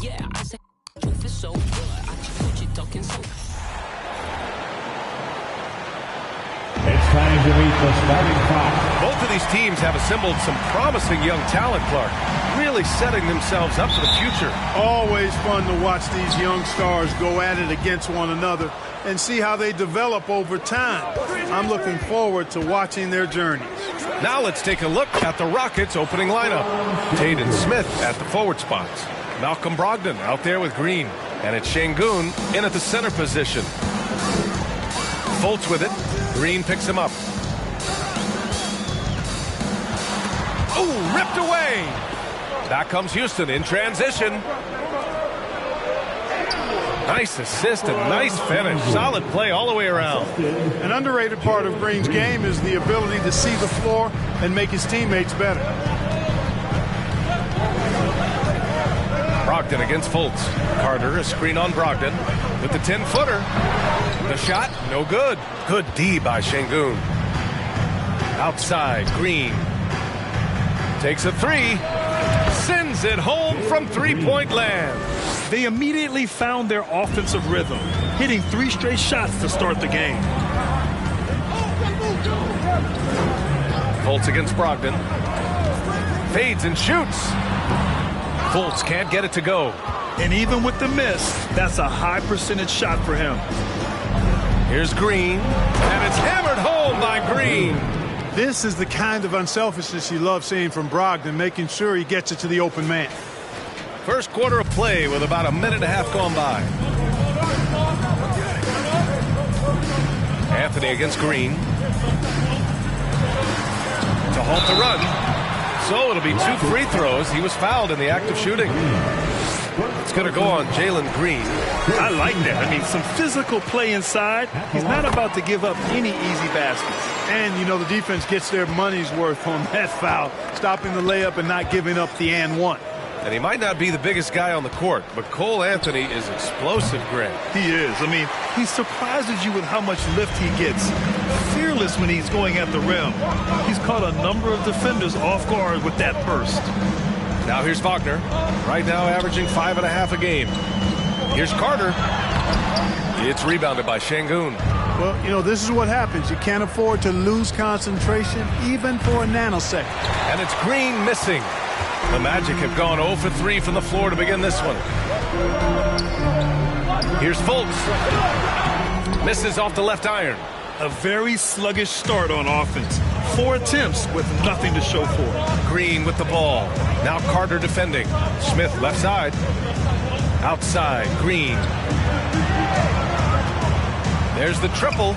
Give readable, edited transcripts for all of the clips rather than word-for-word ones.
yeah, I say truth is so good. I just want you talking so. It's time to meet the starting five. Both of these teams have assembled some promising young talent, Clark. Really setting themselves up for the future. Always fun to watch these young stars go at it against one another and see how they develop over time. I'm looking forward to watching their journeys. Now let's take a look at the Rockets' opening lineup. Taden Smith at the forward spots. Malcolm Brogdon out there with Green. And it's Şengün in at the center position. Fultz with it. Green picks him up. Oh, ripped away. Back comes Houston in transition. Nice assist and nice finish. Solid play all the way around. An underrated part of Green's game is the ability to see the floor and make his teammates better. Brogdon against Fultz. Carter, a screen on Brogdon with the 10-footer. The shot, no good. Good D by Şengün. Outside, Green. Takes a three. Sends it home from three-point land. They immediately found their offensive rhythm, hitting 3 straight shots to start the game. Fultz against Brogdon. Fades and shoots. Fultz can't get it to go. And even with the miss, that's a high percentage shot for him. Here's Green, and it's hammered home by Green. This is the kind of unselfishness you love seeing from Brogdon, making sure he gets it to the open man. First quarter of play with about a minute and a half gone by. Anthony against Green. To halt the run. So it'll be 2 free throws. He was fouled in the act of shooting. It's going to go on Jalen Green. I like that. I mean, some physical play inside. He's not about to give up any easy baskets. And, you know, the defense gets their money's worth on that foul, stopping the layup and not giving up the and one. And he might not be the biggest guy on the court, but Cole Anthony is explosive, Greg. He is. I mean, he surprises you with how much lift he gets. Fearless when he's going at the rim. He's caught a number of defenders off guard with that burst. Now here's Wagner. Right now averaging 5.5 a game. Here's Carter. It's rebounded by Şengün. Well, you know, this is what happens. You can't afford to lose concentration even for a nanosecond. And it's Green missing. The Magic have gone 0 for 3 from the floor to begin this one. Here's Fultz. Misses off the left iron. A very sluggish start on offense. 4 attempts with nothing to show for it. Green with the ball. Now Carter defending. Smith left side. Outside, Green. There's the triple.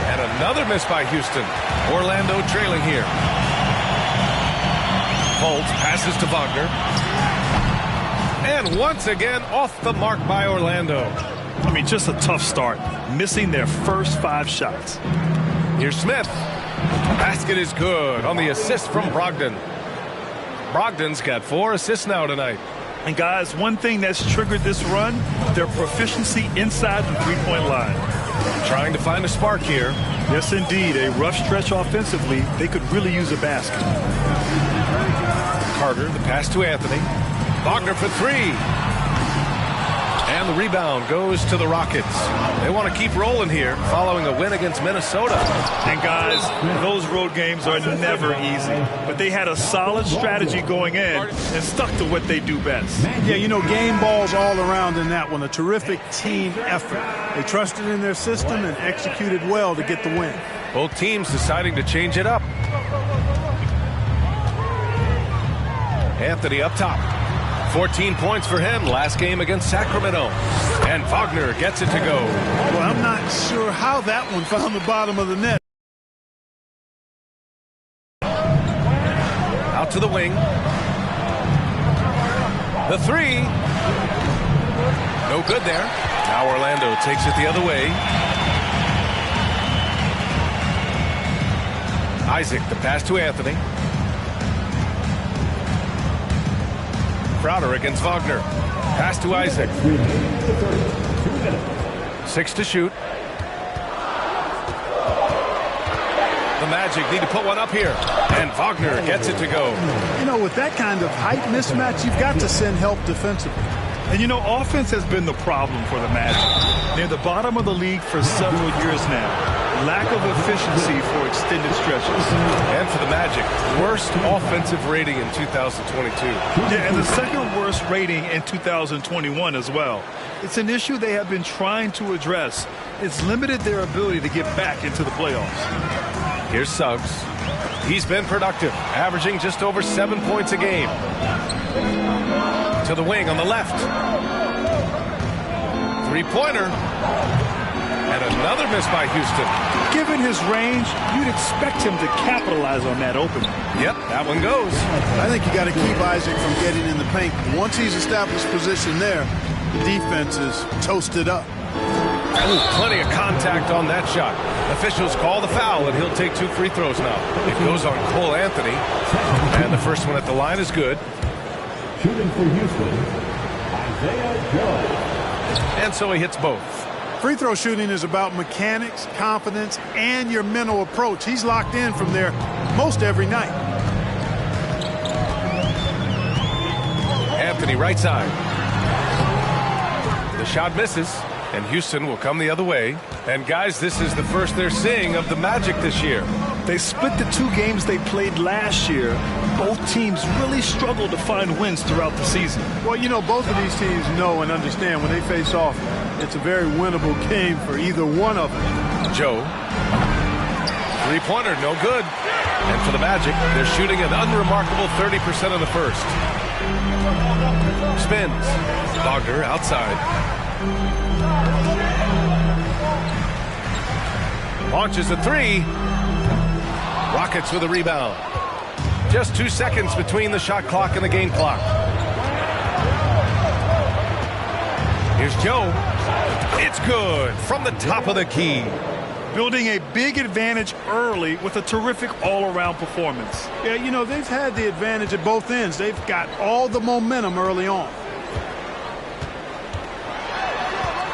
And another miss by Houston. Orlando trailing here. Fultz passes to Wagner. And once again off the mark by Orlando. I mean, just a tough start. Missing their first 5 shots. Here's Smith. Basket is good on the assist from Brogdon. Brogdon's got 4 assists now tonight. And guys, one thing that's triggered this run, their proficiency inside the three-point line. Trying to find a spark here. Yes, indeed. A rough stretch offensively. They could really use a basket. Carter, the pass to Anthony. Wagner for 3. And the rebound goes to the Rockets. They want to keep rolling here following a win against Minnesota. And guys, those road games are never easy. But they had a solid strategy going in and stuck to what they do best. Yeah, you know, game balls all around in that one. A terrific team effort. They trusted in their system and executed well to get the win. Both teams deciding to change it up. Anthony up top. 14 points for him last game against Sacramento. And Wagner gets it to go. Well, I'm not sure how that one found the bottom of the net. Out to the wing. The 3. No good there. Now Orlando takes it the other way. Isaac, the pass to Anthony. Crowder against Wagner. Pass to Isaac. 6 to shoot. The the Magic need to put one up here. And Wagner gets it to go. You know, with that kind of height mismatch, you've got to send help defensively. And you know, offense has been the problem for the Magic. They're the bottom of the league for several years now. Lack of efficiency for extended stretches. And for the Magic, worst offensive rating in 2022. Yeah, and the second worst rating in 2021 as well. It's an issue they have been trying to address. It's limited their ability to get back into the playoffs. Here's Suggs. He's been productive, averaging just over 7 points a game. To the wing on the left. Three-pointer. And another miss by Houston. Given his range, you'd expect him to capitalize on that opening. Yep, that one goes. I think you got to keep Isaac from getting in the paint. Once he's established position there, the defense is toasted up. Ooh, plenty of contact on that shot. Officials call the foul, and he'll take 2 free throws now. It goes on Cole Anthony. And the first one at the line is good. Shooting for Houston, Isaiah Joe. And so he hits both. Free throw shooting is about mechanics, confidence, and your mental approach. He's locked in from there most every night. Anthony right side. The shot misses, and Houston will come the other way. And guys, this is the first they're seeing of the Magic this year. They split the 2 games they played last year. Both teams really struggled to find wins throughout the season. Well, you know, both of these teams know and understand when they face off, it's a very winnable game for either one of them. Joe. Three-pointer, no good. And for the Magic, they're shooting an unremarkable 30% in the first. Spins. Wagner outside. Launches a 3. Rockets with a rebound. Just 2 seconds between the shot clock and the game clock. Here's Joe. It's good from the top of the key. Building a big advantage early with a terrific all-around performance. Yeah, you know, they've had the advantage at both ends. They've got all the momentum early on.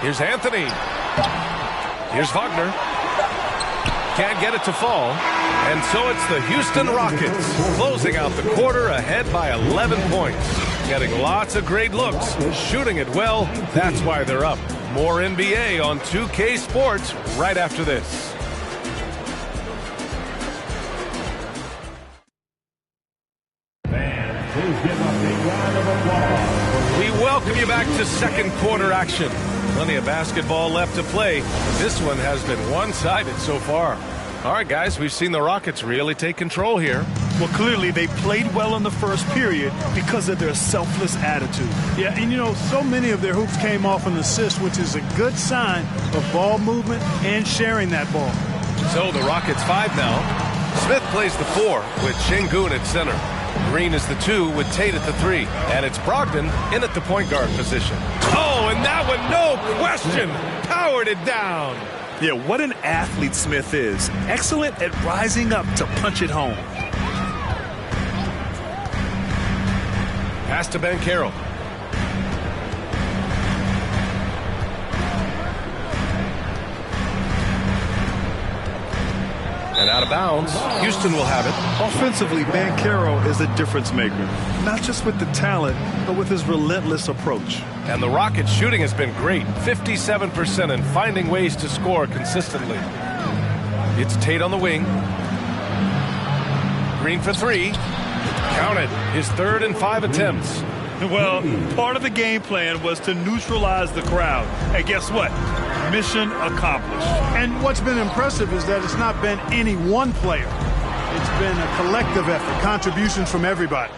Here's Anthony. Here's Wagner. Can't get it to fall. And so it's the Houston Rockets closing out the quarter ahead by 11 points. Getting lots of great looks, shooting it well. That's why they're up. More NBA on 2K Sports right after this. Fans, please give a big round of applause. We welcome you back to second quarter action. Plenty of basketball left to play. This one has been one-sided so far. All right, guys, we've seen the Rockets really take control here. Well, clearly they played well in the first period because of their selfless attitude. Yeah, and you know, so many of their hoops came off an assist, which is a good sign of ball movement and sharing that ball. So the Rockets 5 now. Smith plays the 4 with Şengün at center. Green is the 2 with Tate at the 3. And it's Brogdon in at the point guard position. Oh, and that one, no question, powered it down. Yeah, what an athlete Smith is. Excellent at rising up to punch it home. Pass to Banchero. And out of bounds. Houston will have it. Offensively, Banchero is a difference maker. Not just with the talent, but with his relentless approach. And the Rockets' shooting has been great. 57% and finding ways to score consistently. It's Tate on the wing. Green for 3. Counted. His 3rd and 5 attempts. Well, part of the game plan was to neutralize the crowd. And guess what? Mission accomplished. And what's been impressive is that it's not been any one player. It's been a collective effort, contributions from everybody.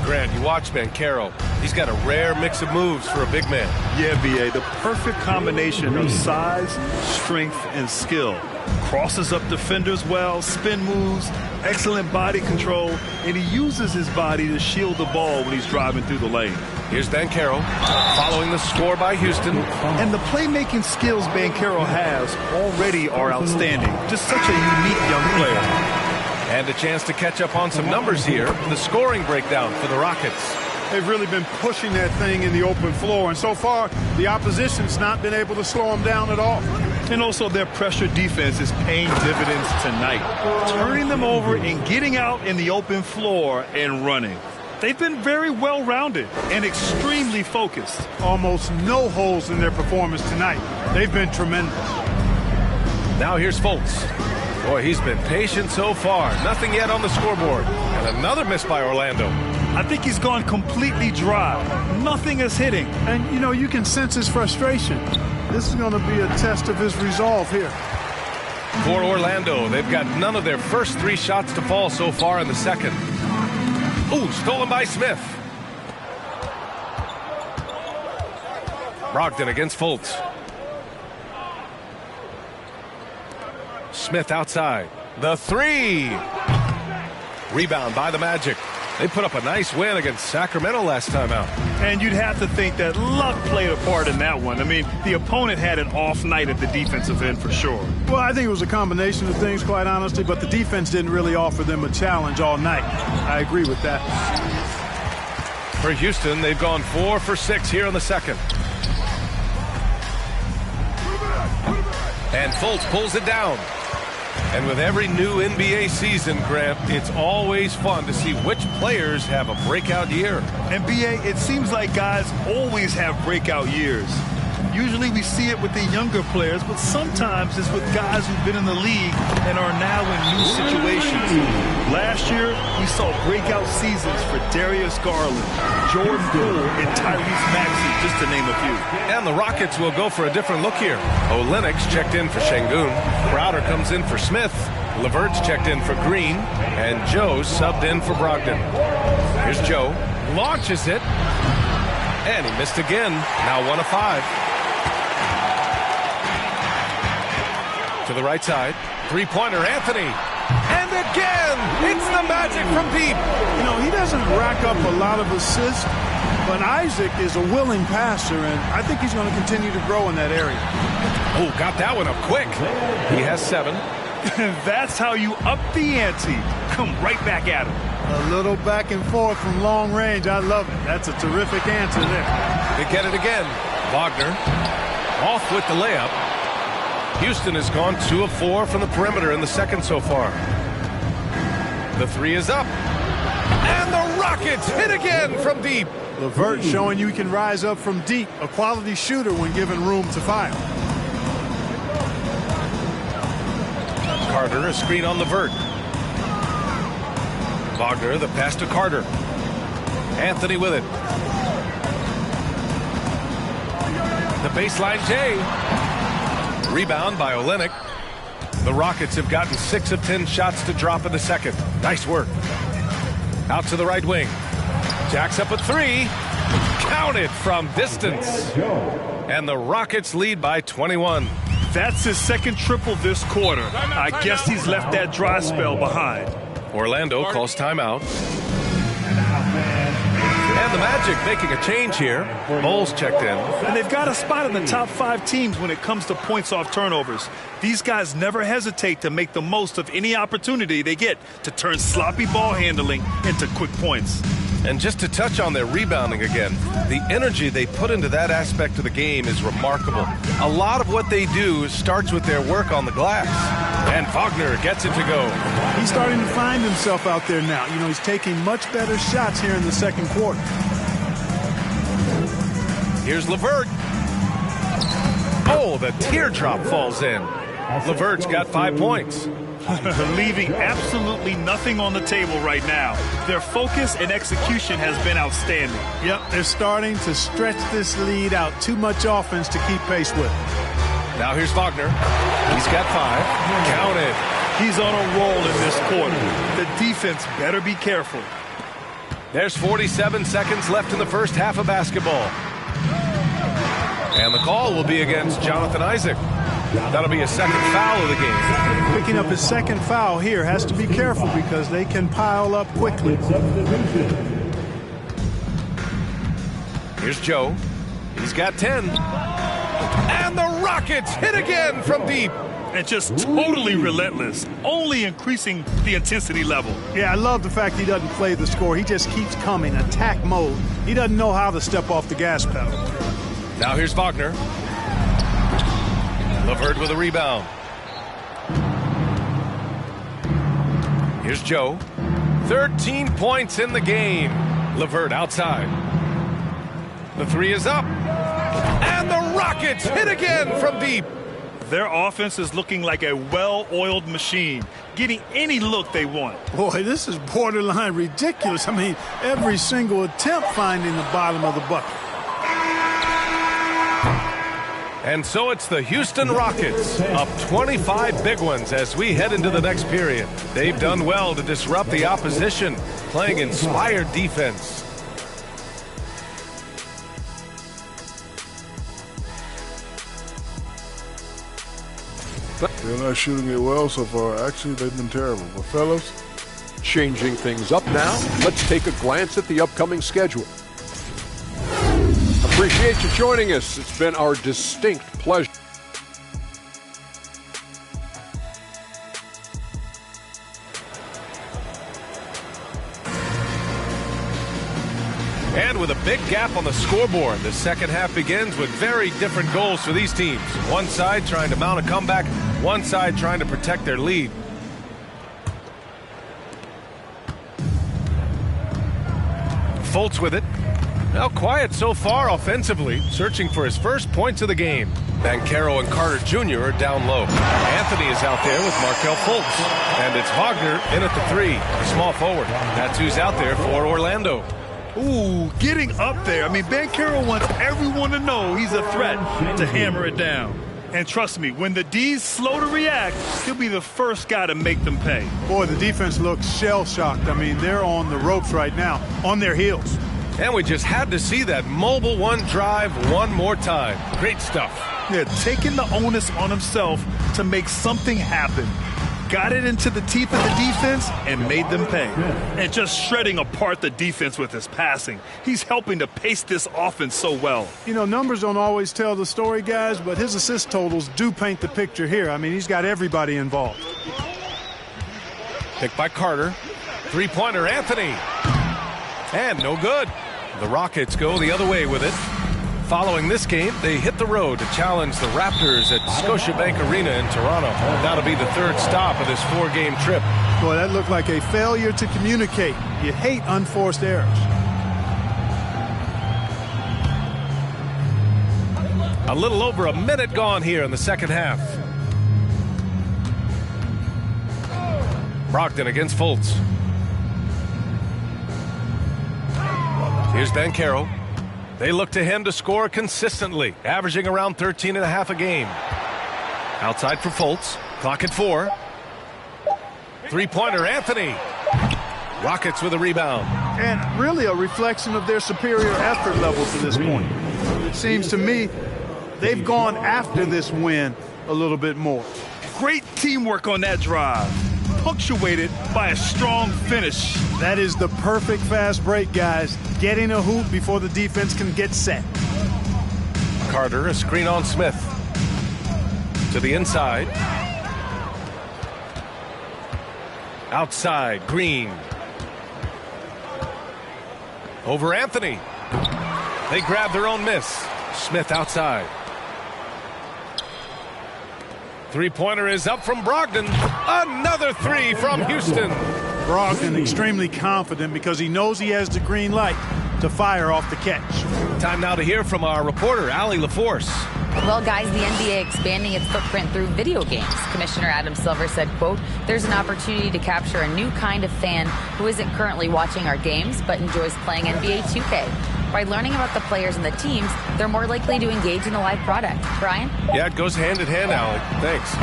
Grant, you watch Banchero. He's got a rare mix of moves for a big man. Yeah, B.A., the perfect combination of size, strength, and skill. Crosses up defenders well, spin moves, excellent body control, and he uses his body to shield the ball when he's driving through the lane. Here's Banchero, following the score by Houston. And the playmaking skills Banchero has already are outstanding. Just such a unique young player. And a chance to catch up on some numbers here. The scoring breakdown for the Rockets. They've really been pushing that thing in the open floor, and so far, the opposition's not been able to slow them down at all. And also their pressure defense is paying dividends tonight, turning them over and getting out in the open floor and running. They've been very well-rounded and extremely focused. Almost no holes in their performance tonight. They've been tremendous. Now here's Fultz. Boy, he's been patient so far. Nothing yet on the scoreboard. And another miss by Orlando. I think he's gone completely dry. Nothing is hitting. And, you know, you can sense his frustration. This is going to be a test of his resolve here. For Orlando, they've got none of their first 3 shots to fall so far in the second. Ooh, stolen by Smith. Brogdon against Fultz. Smith outside. The 3. Rebound by the Magic. They put up a nice win against Sacramento last time out. And you'd have to think that luck played a part in that one. I mean, the opponent had an off night at the defensive end for sure. Well, I think it was a combination of things, quite honestly, but the defense didn't really offer them a challenge all night. I agree with that. For Houston, they've gone 4 for 6 here in the second. And Fultz pulls it down. And with every new NBA season, Grant, it's always fun to see which players have a breakout year. And BA, it seems like guys always have breakout years. Usually we see it with the younger players, but sometimes it's with guys who've been in the league and are now in new situations. Last year, we saw breakout seasons for Darius Garland, Jordan Poole, and Tyrese Maxey, just to name a few. And the Rockets will go for a different look here. Olynyk checked in for Şengün. Crowder comes in for Smith. LeVert's checked in for Green. And Joe subbed in for Brogdon. Here's Joe. Launches it. And he missed again. Now 1 of 5. To the right side. Three-pointer, Anthony. And again, it's the Magic from deep. You know, he doesn't rack up a lot of assists, but Isaac is a willing passer, and I think he's going to continue to grow in that area. Oh, got that one up quick. He has 7. That's how you up the ante. Come right back at him. A little back and forth from long range. I love it. That's a terrific answer there. They get it again. Wagner off with the layup. Houston has gone 2 of 4 from the perimeter in the second so far. The 3 is up. And the Rockets hit again from deep. LeVert showing you can rise up from deep. A quality shooter when given room to fire. Carter, a screen on LeVert. Wagner, the pass to Carter. Anthony with it. The baseline J. Rebound by Olynyk. The Rockets have gotten 6 of 10 shots to drop in the second. Nice work. Out to the right wing. Jacks up a 3. Counted from distance. And the Rockets lead by 21. That's his second triple this quarter. I guess he's left that dry spell behind. Orlando calls timeout. And the Magic making a change here. Moles checked in. And they've got a spot in the top 5 teams when it comes to points off turnovers. These guys never hesitate to make the most of any opportunity they get to turn sloppy ball handling into quick points. And just to touch on their rebounding again, the energy they put into that aspect of the game is remarkable. A lot of what they do starts with their work on the glass. And Wagner gets it to go. He's starting to find himself out there now. You know, he's taking much better shots here in the second quarter. Here's LeVert. Oh, the teardrop falls in. LeVert's got 5 points. Leaving absolutely nothing on the table right now. Their focus and execution has been outstanding. Yep, they're starting to stretch this lead out. Too much offense to keep pace with. Now here's Wagner. He's got 5. Counted. He's on a roll in this quarter. The defense better be careful. There's 47 seconds left in the first half of basketball. And the call will be against Jonathan Isaac. That'll be a second foul of the game. Picking up his second foul here. Has to be careful because they can pile up quickly. Here's Joe. He's got 10. And the Rockets hit again from deep. and just totally relentless, only increasing the intensity level. Yeah, I love the fact he doesn't play the score. He just keeps coming, attack mode. He doesn't know how to step off the gas pedal. Now here's Wagner. LeVert with a rebound. Here's Joe. 13 points in the game. LeVert outside. The three is up. And the Rockets hit again from deep. Their offense is looking like a well-oiled machine, getting any look they want. Boy, this is borderline ridiculous. I mean, every single attempt finding the bottom of the bucket. And so it's the Houston Rockets up 25 big ones as we head into the next period. They've done well to disrupt the opposition, playing inspired defense. They're not shooting it well so far. Actually, they've been terrible. But fellas, changing things up now, let's take a glance at the upcoming schedule. Appreciate you joining us. It's been our distinct pleasure. And with a big gap on the scoreboard, the second half begins with very different goals for these teams. One side trying to mount a comeback, one side trying to protect their lead. Fultz with it. Now quiet so far offensively, searching for his first points of the game. Banchero and Carter Jr. are down low. Anthony is out there with Markelle Fultz. And it's Wagner in at the three, the small forward. That's who's out there for Orlando. Ooh, getting up there. I mean, Banchero wants everyone to know he's a threat to hammer it down. And trust me, when the D's slow to react, he'll be the first guy to make them pay. Boy, the defense looks shell-shocked. I mean, they're on the ropes right now, on their heels. And we just had to see that mobile one drive one more time. Great stuff. They're taking the onus on himself to make something happen. Got it into the teeth of the defense and made them pay. And just shredding apart the defense with his passing. He's helping to pace this offense so well. You know, numbers don't always tell the story, guys, but his assist totals do paint the picture here. I mean, he's got everybody involved. Picked by Carter. Three-pointer, Anthony. And no good. The Rockets go the other way with it. Following this game, they hit the road to challenge the Raptors at Scotiabank Arena in Toronto. That'll be the third stop of this four-game trip. Boy, that looked like a failure to communicate. You hate unforced errors. A little over a minute gone here in the second half. Brogdon against Fultz. Here's Banchero. They look to him to score consistently, averaging around 13.5 a game. Outside for Fultz. Clock at 4. Three-pointer, Anthony. Rockets with a rebound. And really a reflection of their superior effort level to this point. It seems to me they've gone after this win a little bit more. Great teamwork on that drive, punctuated by a strong finish. That is the perfect fast break, guys. Getting a hoop before the defense can get set. Carter, a screen on Smith. To the inside. Outside, Green. Over Anthony. They grab their own miss. Smith outside. Three-pointer is up from Brogdon. Another three from Houston. Brogdon extremely confident because he knows he has the green light to fire off the catch. Time now to hear from our reporter, Allie LaForce. Well, guys, the NBA expanding its footprint through video games. Commissioner Adam Silver said, quote, "There's an opportunity to capture a new kind of fan who isn't currently watching our games but enjoys playing NBA 2K. By learning about the players and the teams, they're more likely to engage in the live product." Brian? Yeah, it goes hand in hand, Allie. Thanks.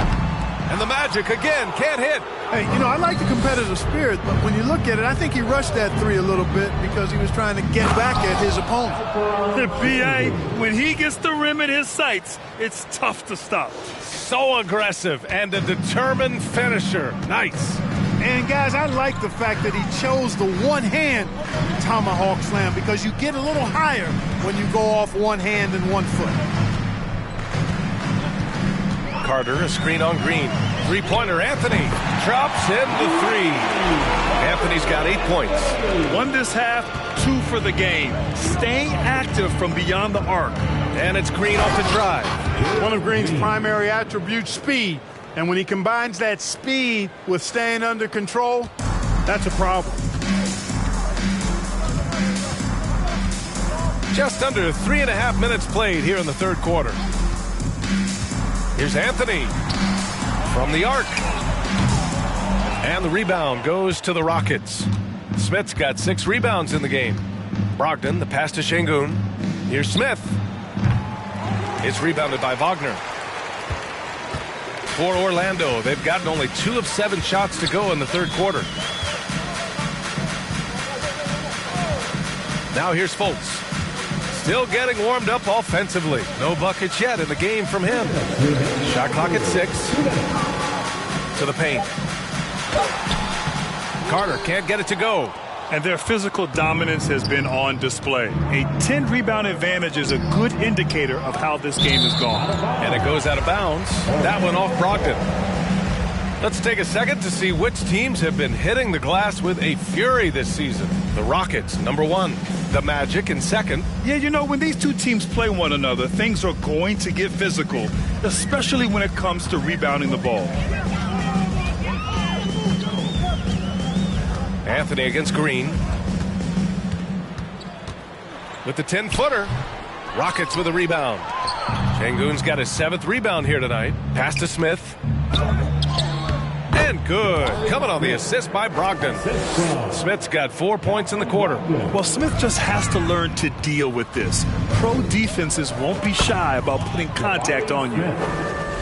And the Magic again can't hit. Hey, you know, I like the competitive spirit, but when you look at it, I think he rushed that three a little bit because he was trying to get back at his opponent. The PA, when he gets the rim in his sights, it's tough to stop. So aggressive and a determined finisher. Nice. And, guys, I like the fact that he chose the one-hand tomahawk slam because you get a little higher when you go off one hand and 1 foot. Carter, a screen on Green. Three-pointer, Anthony drops in the three. Anthony's got 8 points. 1 this half, 2 for the game. Staying active from beyond the arc. And it's Green off the drive. One of Green's primary attributes, speed. And when he combines that speed with staying under control, that's a problem. Just under 3.5 minutes played here in the third quarter. Here's Anthony from the arc. And the rebound goes to the Rockets. Smith's got 6 rebounds in the game. Brogdon, the pass to Şengün. Here's Smith. It's rebounded by Wagner. For Orlando, they've gotten only 2 of 7 shots to go in the third quarter. Now here's Fultz. Still getting warmed up offensively. No buckets yet in the game from him. Shot clock at 6. To the paint. Carter can't get it to go. And their physical dominance has been on display. A 10-rebound advantage is a good indicator of how this game has gone. And it goes out of bounds. That one off Brogdon. Let's take a second to see which teams have been hitting the glass with a fury this season. The Rockets, number 1. The Magic in second. Yeah, you know, when these two teams play one another, things are going to get physical, especially when it comes to rebounding the ball. Anthony against Green. With the 10-footer. Rockets with a rebound. Şengün's got his 7th rebound here tonight. Pass to Smith. And good. Coming on the assist by Brogdon. Smith's got 4 points in the quarter. Well, Smith just has to learn to deal with this. Pro defenses won't be shy about putting contact on you.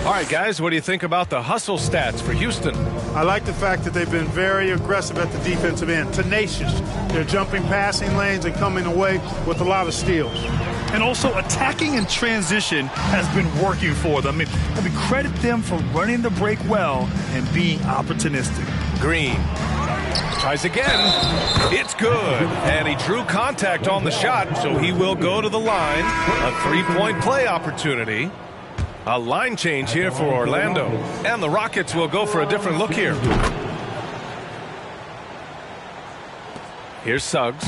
All right, guys, what do you think about the hustle stats for Houston? I like the fact that they've been very aggressive at the defensive end, tenacious. They're jumping passing lanes and coming away with a lot of steals. And also attacking in transition has been working for them. I mean, credit them for running the break well and being opportunistic. Green tries again. It's good. And he drew contact on the shot, so he will go to the line. A 3-point play opportunity. A line change here for Orlando. And the Rockets will go for a different look here. Here's Suggs.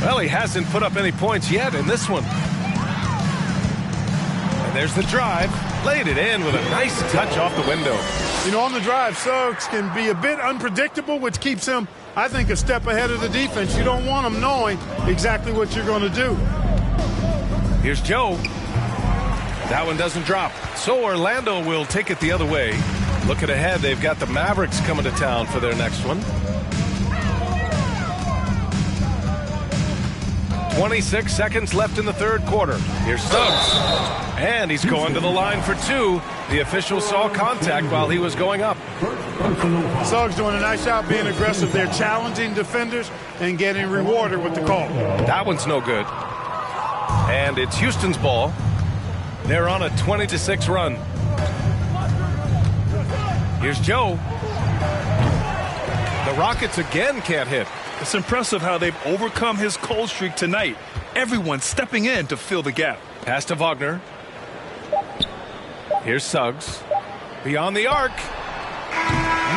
Well, he hasn't put up any points yet in this one. And there's the drive. Laid it in with a nice touch off the window. You know, on the drive, Suggs can be a bit unpredictable, which keeps him, I think, a step ahead of the defense. You don't want him knowing exactly what you're going to do. Here's Joe. That one doesn't drop. So Orlando will take it the other way. Looking ahead, they've got the Mavericks coming to town for their next one. 26 seconds left in the third quarter. Here's Suggs. And he's going to the line for 2. The official saw contact while he was going up. Suggs doing a nice job being aggressive. They're challenging defenders and getting rewarded with the call. That one's no good. And it's Houston's ball. They're on a 20-6 run. Here's Joe. The Rockets again can't hit. It's impressive how they've overcome his cold streak tonight. Everyone stepping in to fill the gap. Pass to Wagner. Here's Suggs. Beyond the arc.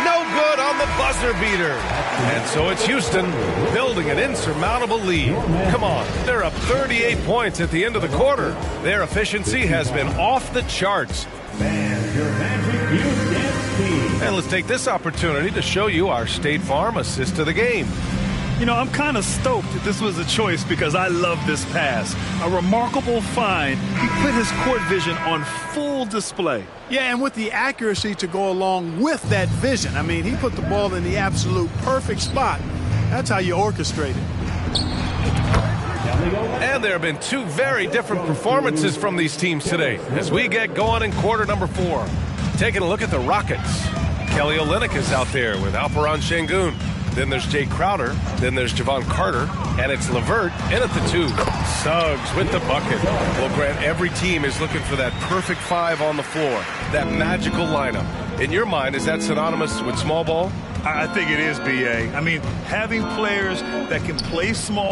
No good on the buzzer beater. And so it's Houston building an insurmountable lead. Come on, they're up 38 points at the end of the quarter. Their efficiency has been off the charts. And let's take this opportunity to show you our State Farm assist of the game. You know, I'm kind of stoked that this was a choice because I love this pass. A remarkable find. He put his court vision on full display. Yeah, and with the accuracy to go along with that vision. I mean, he put the ball in the absolute perfect spot. That's how you orchestrate it. And there have been 2 very different performances from these teams today as we get going in quarter number 4. Taking a look at the Rockets. Kelly Olynyk is out there with Alperen Şengün. Then there's Jay Crowder. Then there's Jevon Carter. And it's LeVert in at the 2. Suggs with the bucket. Well, Grant, every team is looking for that perfect 5 on the floor. That magical lineup. In your mind, is that synonymous with small ball? I think it is, B.A. I mean, having players that can play small,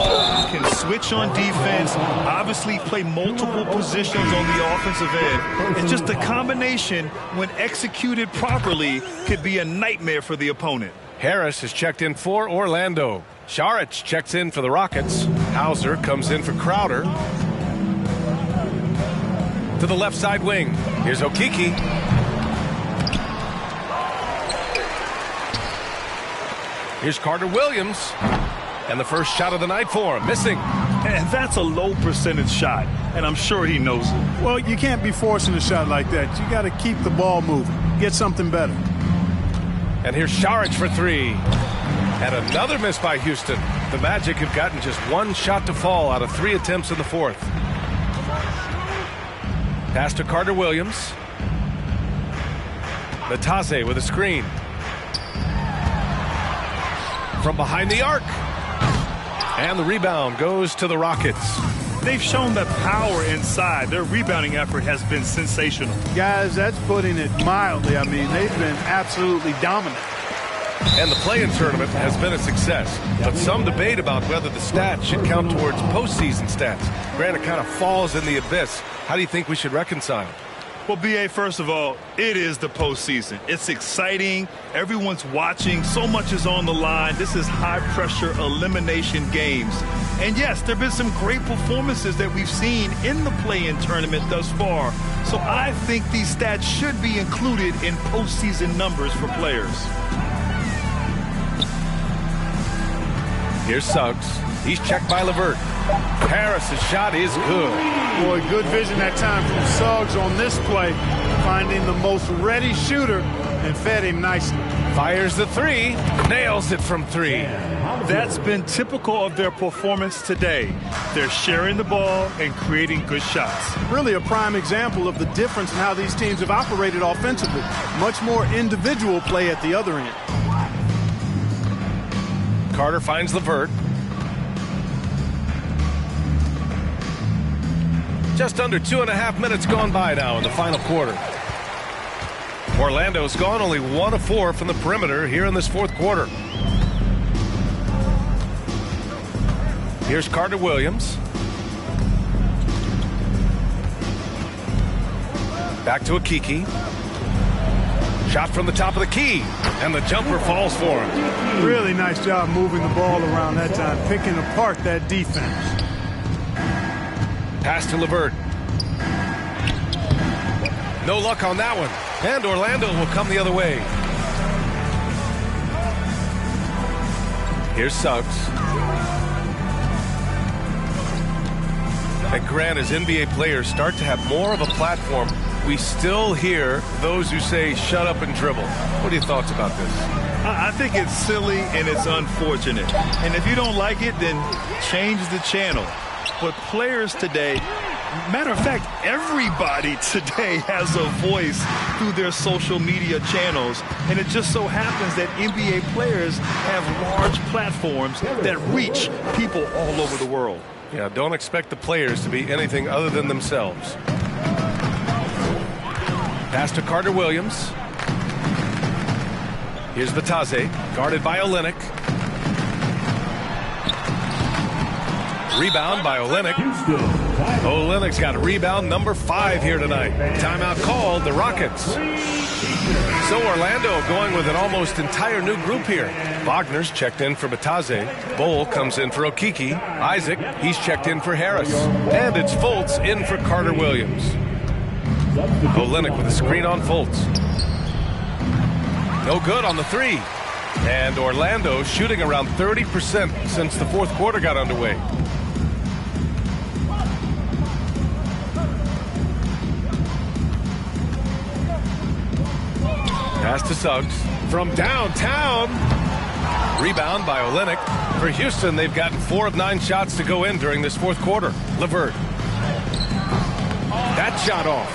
can switch on defense, obviously play multiple positions on the offensive end, and just a combination, when executed properly, could be a nightmare for the opponent. Harris has checked in for Orlando. Saric checks in for the Rockets. Hauser comes in for Crowder. To the left side wing. Here's Okeke. Here's Carter Williams. And the first shot of the night for him. Missing. And that's a low percentage shot, and I'm sure he knows it. Well, you can't be forcing a shot like that. You got to keep the ball moving. Get something better. And here's Saric for three. And another miss by Houston. The Magic have gotten just one shot to fall out of 3 attempts in the fourth. Pass to Carter Williams. Natase with a screen. From behind the arc. And the rebound goes to the Rockets. They've shown that power inside. Their rebounding effort has been sensational. Guys, that's putting it mildly. I mean, they've been absolutely dominant. And the play-in tournament has been a success, but some debate about whether the stats should count towards postseason stats. Grant, it kind of falls in the abyss. How do you think we should reconcile? Well, B.A., first of all, it is the postseason. It's exciting. Everyone's watching. So much is on the line. This is high-pressure elimination games. And, yes, there have been some great performances that we've seen in the play-in tournament thus far. So I think these stats should be included in postseason numbers for players. Here's Suggs. He's checked by LeVert. Harris's shot is good. Boy, good vision that time from Suggs on this play, finding the most ready shooter and fed him nicely. Fires the three, nails it from three. That's been typical of their performance today. They're sharing the ball and creating good shots. Really a prime example of the difference in how these teams have operated offensively. Much more individual play at the other end. Carter finds LeVert. Just under 2.5 minutes gone by now in the final quarter. Orlando's gone only 1 of 4 from the perimeter here in this fourth quarter. Here's Carter Williams. Back to Okeke. Shot from the top of the key, and the jumper falls for him. Really nice job moving the ball around that time, picking apart that defense. Pass to LeVert. No luck on that one. And Orlando will come the other way. Here's Suggs. And Grant, as NBA players start to have more of a platform, we still hear those who say, shut up and dribble. What are your thoughts about this? I think it's silly and it's unfortunate. And if you don't like it, then change the channel. But players today, matter of fact, everybody today has a voice through their social media channels. And it just so happens that NBA players have large platforms that reach people all over the world. Yeah, don't expect the players to be anything other than themselves. Pass to Carter Williams. Here's Natase, guarded by Olynyk. Rebound by Olynyk. Olynyk's got rebound number 5 here tonight. Timeout called, the Rockets. So Orlando going with an almost entire new group here. Wagner's checked in for Natase. Bol comes in for Okeke. Isaac, he's checked in for Harris. And it's Fultz in for Carter Williams. Olynyk with a screen on Fultz. No good on the three. And Orlando shooting around 30% since the fourth quarter got underway. Pass to Suggs from downtown. Rebound by Olynyk. For Houston, they've gotten 4 of 9 shots to go in during this fourth quarter. LeVert. That shot off.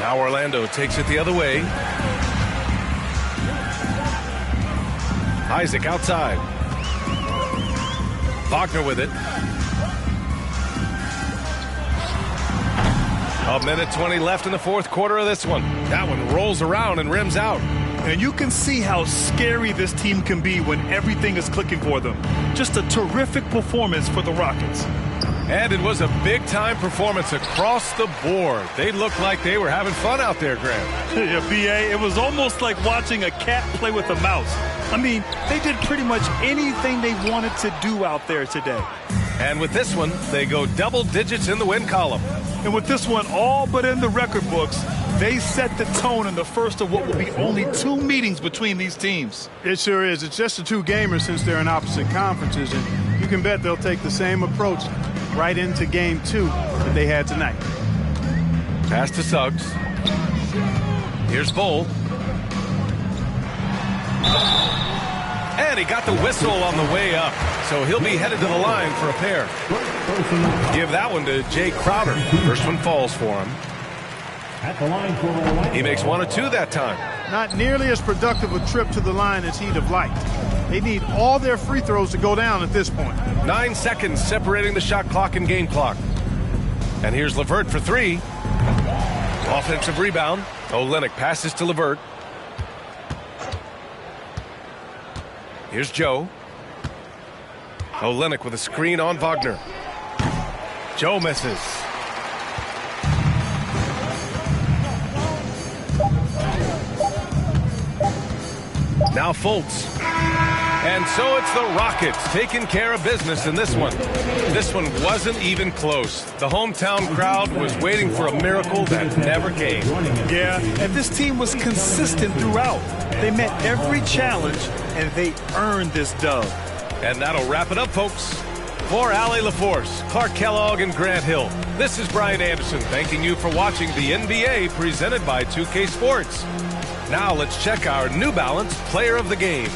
Now Orlando takes it the other way. Isaac outside. Wagner with it. 1:20 left in the fourth quarter of this one. That one rolls around and rims out. And you can see how scary this team can be when everything is clicking for them. Just a terrific performance for the Rockets. And it was a big-time performance across the board. They looked like they were having fun out there, Graham. Yeah, B.A., it was almost like watching a cat play with a mouse. I mean, they did pretty much anything they wanted to do out there today. And with this one, they go double digits in the win column. And with this one all but in the record books, they set the tone in the first of what will be only 2 meetings between these teams. It sure is. It's just the 2 gamers since they're in opposite conferences, and you can bet they'll take the same approach right into game 2 that they had tonight. Pass to Suggs. Here's Bull. And he got the whistle on the way up, so he'll be headed to the line for a pair. Give that one to Jay Crowder. First one falls for him. At the line for Orlando. He makes 1 of 2 that time. Not nearly as productive a trip to the line as he'd have liked. They need all their free throws to go down at this point. 9 seconds separating the shot clock and game clock. And here's LeVert for 3. Offensive rebound. Olynyk passes to LeVert. Here's Joe. Olynyk with a screen on Wagner. Joe misses. Now Fultz. And so it's the Rockets taking care of business in this one. This one wasn't even close. The hometown crowd was waiting for a miracle that never came. Yeah, and this team was consistent throughout. They met every challenge, and they earned this dub. And that'll wrap it up, folks. For Allie LaForce, Clark Kellogg, and Grant Hill, this is Brian Anderson thanking you for watching the NBA presented by 2K Sports. Now let's check our New Balance Player of the Game.